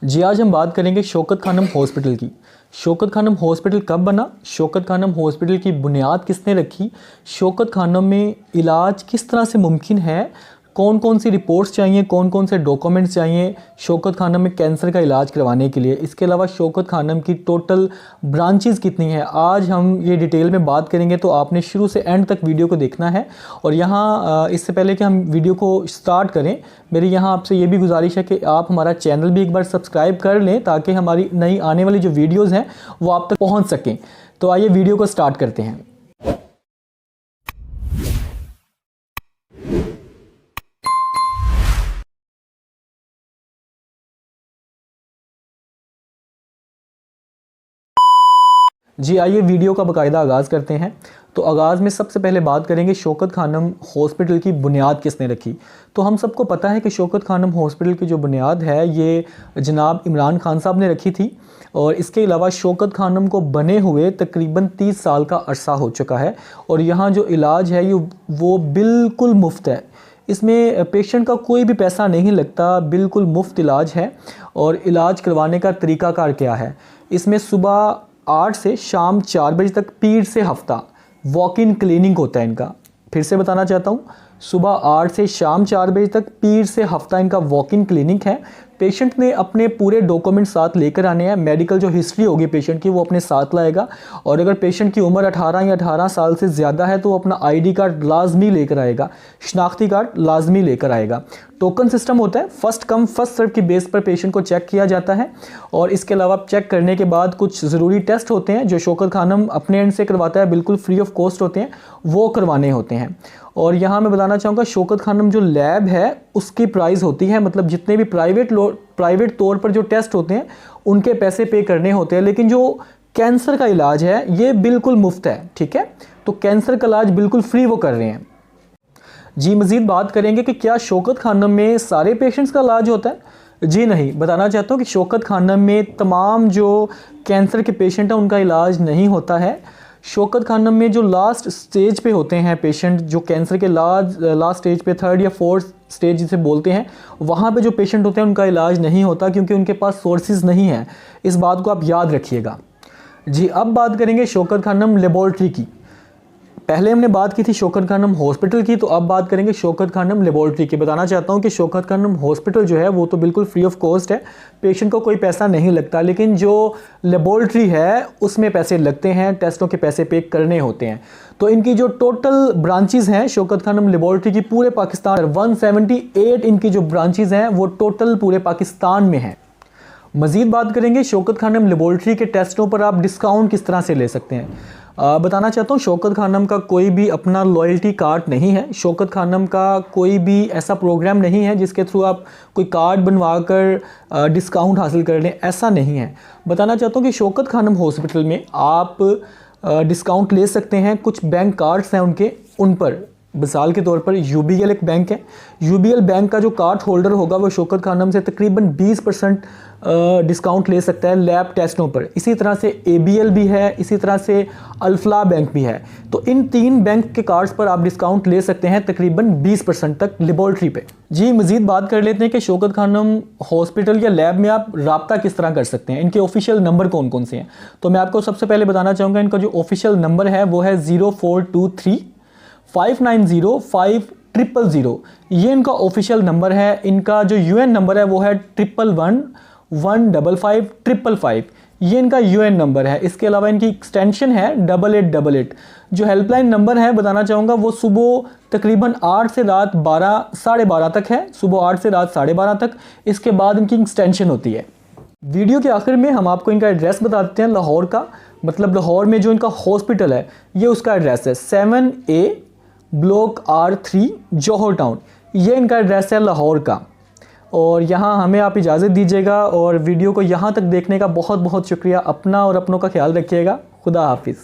जी आज हम बात करेंगे शौकत खानम हॉस्पिटल की। शौकत खानम हॉस्पिटल कब बना, शौकत खानम हॉस्पिटल की बुनियाद किसने रखी, शौकत खानम में इलाज किस तरह से मुमकिन है, कौन कौन सी रिपोर्ट्स चाहिए, कौन कौन से डॉक्यूमेंट्स चाहिए शौकत खानम में कैंसर का इलाज करवाने के लिए। इसके अलावा शौकत खानम की टोटल ब्रांचेस कितनी हैं, आज हम ये डिटेल में बात करेंगे। तो आपने शुरू से एंड तक वीडियो को देखना है। और यहाँ इससे पहले कि हम वीडियो को स्टार्ट करें, मेरी यहाँ आपसे ये भी गुजारिश है कि आप हमारा चैनल भी एक बार सब्सक्राइब कर लें ताकि हमारी नई आने वाली जो वीडियोज़ हैं वो आप तक पहुँच सकें। तो आइए वीडियो को स्टार्ट करते हैं। जी आइए वीडियो का बाकायदा आगाज़ करते हैं। तो आगाज़ में सबसे पहले बात करेंगे शौकत खानम हॉस्पिटल की बुनियाद किसने रखी। तो हम सबको पता है कि शौकत खानम हॉस्पिटल की जो बुनियाद है ये जनाब इमरान खान साहब ने रखी थी। और इसके अलावा शौकत खानम को बने हुए तकरीबन 30 साल का अरसा हो चुका है। और यहाँ जो इलाज है ये वो बिल्कुल मुफ्त है, इसमें पेशेंट का कोई भी पैसा नहीं लगता, बिल्कुल मुफ्त इलाज है। और इलाज करवाने का तरीक़ाकार क्या है, इसमें सुबह 8 से शाम 4 बजे तक पीर से हफ्ता वॉक इन क्लिनिक होता है इनका। फिर से बताना चाहता हूँ, सुबह 8 से शाम 4 बजे तक पीर से हफ्ता इनका वॉक इन क्लिनिक है। पेशेंट ने अपने पूरे डॉक्यूमेंट साथ लेकर आने हैं। मेडिकल जो हिस्ट्री होगी पेशेंट की वो अपने साथ लाएगा। और अगर पेशेंट की उम्र 18 या 18 साल से ज़्यादा है तो वो अपना आईडी कार्ड लाजमी लेकर आएगा, शनाख्ती कार्ड लाजमी लेकर आएगा। टोकन सिस्टम होता है, फर्स्ट कम फर्स्ट सर्व की बेस पर पेशेंट को चेक किया जाता है। और इसके अलावा चेक करने के बाद कुछ ज़रूरी टेस्ट होते हैं जो शौकत खानम अपने एंड से करवाता है, बिल्कुल फ्री ऑफ कॉस्ट होते हैं, वो करवाने होते हैं। और यहाँ मैं बताना चाहूँगा शौकत खानम जो लैब है उसकी प्राइस होती है, मतलब जितने भी प्राइवेट तौर पर जो टेस्ट होते हैं उनके पैसे पे करने होते हैं, लेकिन जो कैंसर का इलाज है ये बिल्कुल मुफ्त है। ठीक है, तो कैंसर का इलाज बिल्कुल फ्री वो कर रहे हैं। जी मज़ीद बात करेंगे कि क्या शौकत खानम में सारे पेशेंट्स का इलाज होता है। जी नहीं, बताना चाहता हूँ कि शौकत खानम में तमाम जो कैंसर के पेशेंट हैं उनका इलाज नहीं होता है। शौकत खानम में जो लास्ट स्टेज पे होते हैं पेशेंट, जो कैंसर के लास्ट स्टेज पे 3rd या 4th स्टेज जिसे बोलते हैं, वहाँ पे जो पेशेंट होते हैं उनका इलाज नहीं होता क्योंकि उनके पास सोर्सेज नहीं है। इस बात को आप याद रखिएगा। जी अब बात करेंगे शौकत खानम लेबॉर्ट्री की। पहले हमने बात की थी शौकत खानम हॉस्पिटल की, तो अब बात करेंगे शौकत खानम लेबॉर्ट्री की। बताना चाहता हूँ कि शौकत खानम हॉस्पिटल जो है वो तो बिल्कुल फ्री ऑफ कॉस्ट है, पेशेंट को कोई पैसा नहीं लगता, लेकिन जो लेबॉर्ट्री है उसमें पैसे लगते हैं, टेस्टों के पैसे पे करने होते हैं। तो इनकी जो टोटल ब्रांचेज़ हैं शौकत खानम लेबॉर्ट्री की पूरे पाकिस्तान 178 इनकी जो ब्रांचेज़ हैं वो टोटल पूरे पाकिस्तान में हैं। मज़ीद बात करेंगे शौकत खानम लेबॉर्ट्री के टेस्टों पर आप डिस्काउंट किस तरह से ले सकते हैं। बताना चाहता हूँ शौकत खानम का कोई भी अपना लॉयल्टी कार्ड नहीं है। शौकत खानम का कोई भी ऐसा प्रोग्राम नहीं है जिसके थ्रू आप कोई कार्ड बनवा कर डिस्काउंट हासिल कर लें, ऐसा नहीं है। बताना चाहता हूँ कि शौकत खानम हॉस्पिटल में आप डिस्काउंट ले सकते हैं। कुछ बैंक कार्ड्स हैं उनके, उन पर मिसाल के तौर पर यूबीएल एक बैंक है, यूबीएल बैंक का जो कार्ड होल्डर होगा वो शौकत खानम से तकरीबन 20% डिस्काउंट ले सकता है लैब टेस्टों पर। इसी तरह से एबीएल भी है, इसी तरह से अल्फला बैंक भी है। तो इन 3 बैंक के कार्ड्स पर आप डिस्काउंट ले सकते हैं तकरीबन 20% तक लेबॉर्ट्री पे। जी मज़ीद बात कर लेते हैं कि शौकत खानम हॉस्पिटल या लैब में आप रब्ता किस तरह कर सकते हैं, इनके ऑफिशियल नंबर कौन कौन से हैं। तो मैं आपको सबसे पहले बताना चाहूँगा इनका जो ऑफिशियल नंबर है वो है 0423 590 5000। ये इनका ऑफिशियल नंबर है। इनका जो यूएन नंबर है वो है 111 155 555, ये इनका यूएन नंबर है। इसके अलावा इनकी एक्सटेंशन है 8888। जो हेल्पलाइन नंबर है बताना चाहूँगा वो सुबह तकरीबन 8 से रात 12 साढ़े 12 तक है, सुबह 8 से रात 12:30 तक। इसके बाद इनकी एक्सटेंशन होती है। वीडियो के आखिर में हम आपको इनका एड्रेस बता देते हैं लाहौर का, मतलब लाहौर में जो इनका हॉस्पिटल है ये उसका एड्रेस है 7A ब्लॉक R3 जौहर टाउन, ये इनका एड्रेस है लाहौर का। और यहाँ हमें आप इजाज़त दीजिएगा और वीडियो को यहाँ तक देखने का बहुत बहुत शुक्रिया। अपना और अपनों का ख्याल रखिएगा। खुदा हाफिज़।